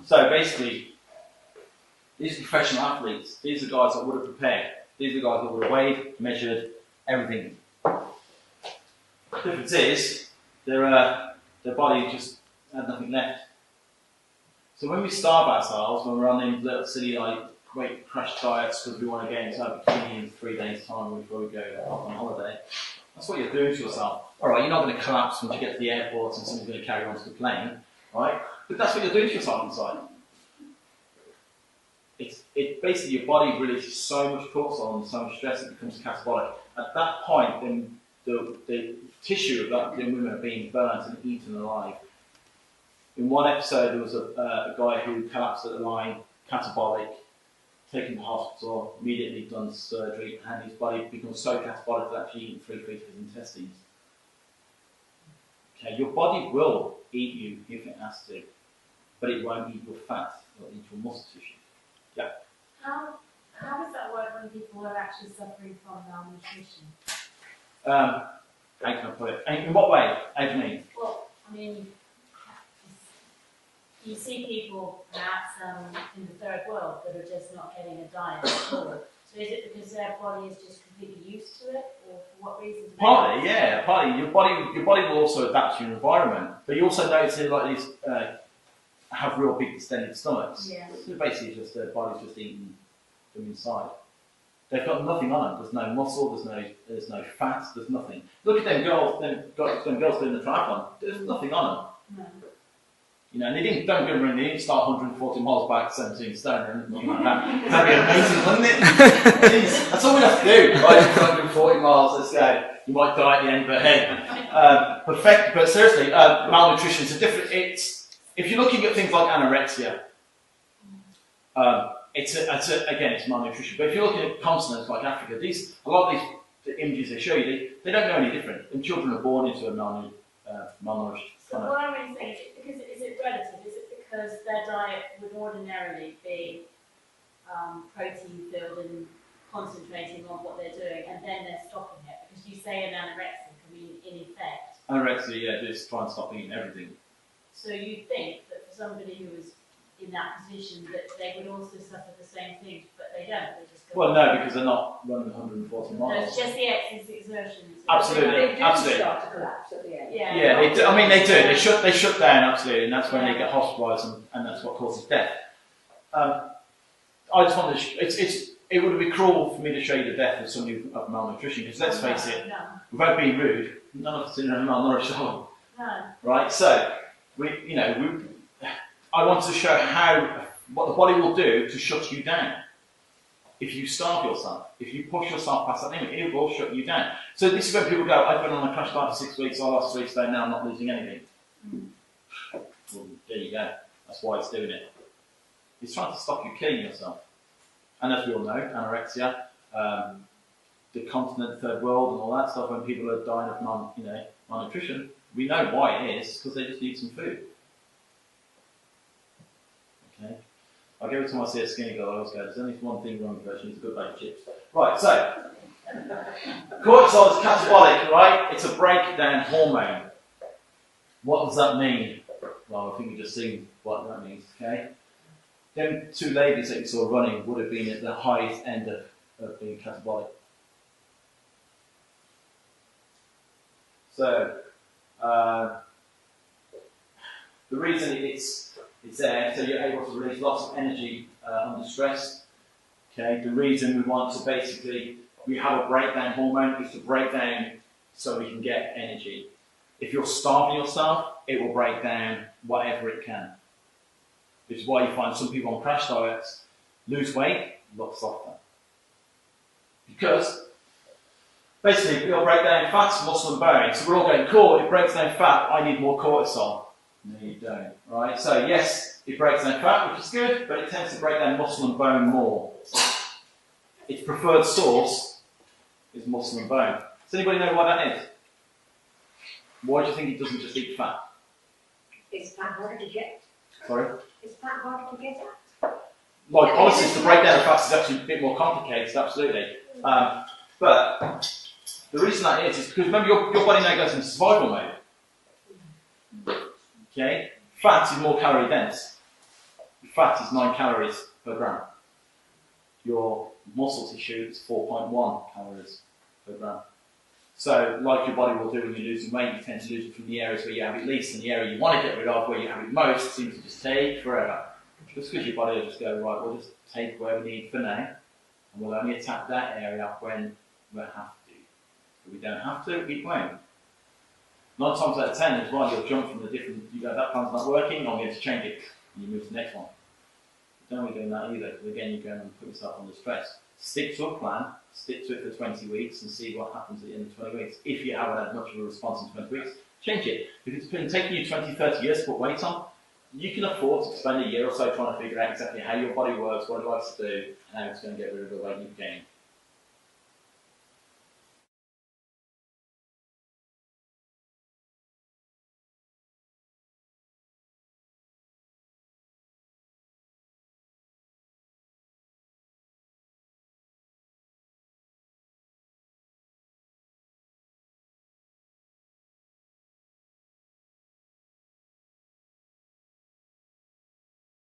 So basically, these are professional athletes. These are the guys that would have prepared. These are the guys that would have weighed, measured, everything. The difference is, their body just had nothing left. So when we starve ourselves, when we're on these little silly like weight crash diets because we want to get into a bikini in 3 days' time before we go off on holiday, that's what you're doing to yourself. All right, you're not going to collapse when you get to the airport and someone's going to carry you onto the plane, right? But that's what you're doing to yourself inside. It basically, your body releases so much cortisol and so much stress it becomes catabolic. At that point, then the tissue of that young women are being burnt and eaten alive. In one episode, there was a guy who collapsed at the line, catabolic, taken to hospital, immediately done surgery, and his body becomes so catabolic that actually eating 3 feet of his intestines. Okay, your body will eat you if it has to, but it won't eat your fat, it'll eat your muscle tissue. Yeah. How does that work when people are actually suffering from malnutrition? How can I put it? In what way? How do you mean? Well, I mean, you see people perhaps in the third world that are just not getting a diet at all. So is it because their body is just completely used to it, or for what reason? Partly, yeah. Partly, your body will also adapt to your environment, but you also notice here, like these have real big distended stomachs. Yeah. So basically, just their body's just eating from inside. They've got nothing on them. There's no muscle. There's no fat. There's nothing. Look at them girls. Them girls doing the triathlon. There's nothing on them. No. You know, and they didn't start 140 miles back, 17 stone or anything like that. That'd be amazing, wouldn't it? Jeez, that's all we have to do. Right, 140 miles, let's go. You might die at the end, but hey. But seriously, malnutrition is a different. If you're looking at things like anorexia, it's malnutrition. But if you're looking at continents like Africa, a lot of the images they show you, they don't know any different. And children are born into a malnourished. So what I'm really saying is it relative? Is it because their diet would ordinarily be protein filled and concentrating on what they're doing, and then they're stopping it? Because you say an anorexic, I mean, in effect. Anorexia, yeah, just try and stop eating everything. So you think that for somebody who is in that position that they would also suffer the same things, but they don't. They just go no, because they're not running 140 miles. No, it's just the exertions. Absolutely, They do absolutely. start to collapse at the end. Yeah, they do. I mean, they do. They shut down absolutely, and that's when they get hospitalised, and that's what causes death. I just wanted to. It would be cruel for me to show you the death of somebody of malnutrition, because let's face it, without being rude, none of us in a malnourished home. No. Right. So I want to show what the body will do to shut you down. If you starve yourself, if you push yourself past that limit, it will shut you down. So this is when people go, I've been on a crash diet for 6 weeks, I lost 3 stone, now I'm not losing anything. Well, there you go. That's why it's doing it. It's trying to stop you killing yourself. And as we all know, anorexia, the continent, third world, and all that stuff, when people are dying of malnutrition, we know why it is, because they just need some food. Okay. I'll give it to my skinny girl, I always go, there's only one thing wrong with her, she needs a good bag of chips. Right, so, cortisol is catabolic, right? It's a breakdown hormone. What does that mean? Well, I think we just seen what that means, okay? Them 2 ladies that you saw running would have been at the highest end of being catabolic. So, the reason it's there, so you're able to release lots of energy under stress. Okay, the reason we want to we have a breakdown hormone is to break down so we can get energy. If you're starving yourself, it will break down whatever it can. This is why you find some people on crash diets lose weight, look softer. Because basically, we'll break down fats, muscle and bone. So we're all going, cool, it breaks down fat, I need more cortisol. No, you don't, right? So yes, it breaks down fat, which is good, but it tends to break down muscle and bone more. Its preferred source is muscle and bone. Does anybody know why that is? Why do you think it doesn't just eat fat? Is fat harder to get? Sorry? Is fat harder to get at? Like, honestly, the breakdown of fats is actually a bit more complicated, absolutely. But the reason that is because remember, your body now goes into survival mode. Okay? Fat is more calorie dense. fat is 9 calories per gram. Your muscle tissue is 4.1 calories per gram. So, like your body will do when you're losing weight, you tend to lose it from the areas where you have it least, and the area you want to get rid of, where you have it most, seems to just take forever. Just because your body will just go, right, we'll just take where we need for now, and we'll only attack that area when we have to. If we don't have to, we won't. 9 times out of 10 as well, you'll jump from the different, you go, that plan's not working, I'm going to change it, and you move to the next one. You don't want to be doing that either, because again, you're going to put yourself under stress. Stick to a plan, stick to it for 20 weeks, and see what happens at the end of 20 weeks. If you haven't had much of a response in 20 weeks, change it. If it's been taking you 20, 30 years to put weight on, you can afford to spend a year or so trying to figure out exactly how your body works, what it likes to do, and how it's going to get rid of the weight you've gained.